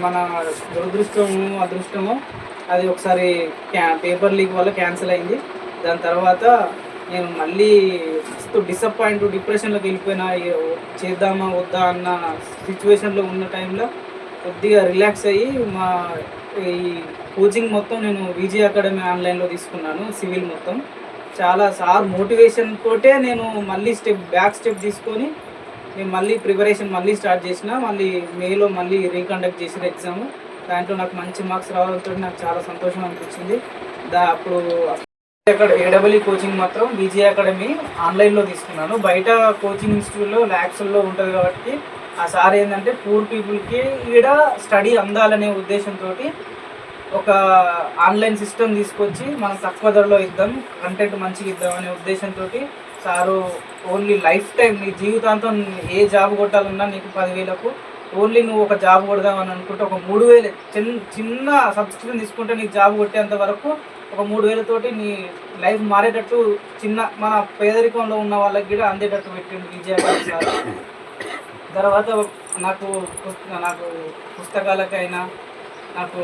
మన దురదృష్టము అదృష్టము అది ఒకసారి పేపర్ లీక్ వల్ల క్యాన్సిల్ అయింది. దాని తర్వాత నేను మళ్ళీ మస్తు డిసప్పాయింట్ డిప్రెషన్లోకి వెళ్ళిపోయినా, చేద్దామా వద్దా అన్న సిచ్యువేషన్లో ఉన్న టైంలో కొద్దిగా రిలాక్స్ అయ్యి ఈ కోచింగ్ మొత్తం నేను విజయ అకాడమీ ఆన్లైన్లో తీసుకున్నాను. సివిల్ మొత్తం చాలా సార్ మోటివేషన్ తోటే నేను మళ్ళీ బ్యాక్ స్టెప్ తీసుకొని నేను మళ్ళీ ప్రిపరేషన్ మళ్ళీ స్టార్ట్ చేసిన. మళ్ళీ మేలో మళ్ళీ రీకండక్ట్ చేసిన ఎగ్జామ్. దాంట్లో నాకు మంచి మార్క్స్ రావడంతో నాకు చాలా సంతోషం అనిపించింది. అప్పుడు అక్కడ ఏడబ్ల్యూ కోచింగ్ మాత్రం విజయ అకాడమీ ఆన్లైన్లో తీసుకున్నాను. బయట కోచింగ్ ఇన్స్టిట్యూట్లో ల్యాక్స్లో ఉంటుంది కాబట్టి ఆ సార్ ఏంటంటే పూర్ పీపుల్కి ఈడ స్టడీ అందాలనే ఉద్దేశంతో ఒక ఆన్లైన్ సిస్టమ్ తీసుకొచ్చి మనం తక్కువ ధరలో ఇద్దాం, కంటెంట్ మంచిగా ఇద్దాం అనే ఉద్దేశంతో సారు ఓన్లీ లైఫ్ టైం నీ జీవితాంతం ఏ జాబ్ కొట్టాలన్నా నీకు 10,000కు ఓన్లీ నువ్వు ఒక జాబ్ కొడదామని అనుకుంటే ఒక 3,000 చిన్న సబ్స్క్రిప్షన్ తీసుకుంటే నీకు జాబ్ కొట్టేంత వరకు ఒక 3,000తోటి నీ లైఫ్ మారేటట్టు మన పేదరికంలో ఉన్న వాళ్ళకి కూడా అందేటట్టు పెట్టింది విజయవాడ సార్. తర్వాత నాకు పుస్తకాలకైనా నాకు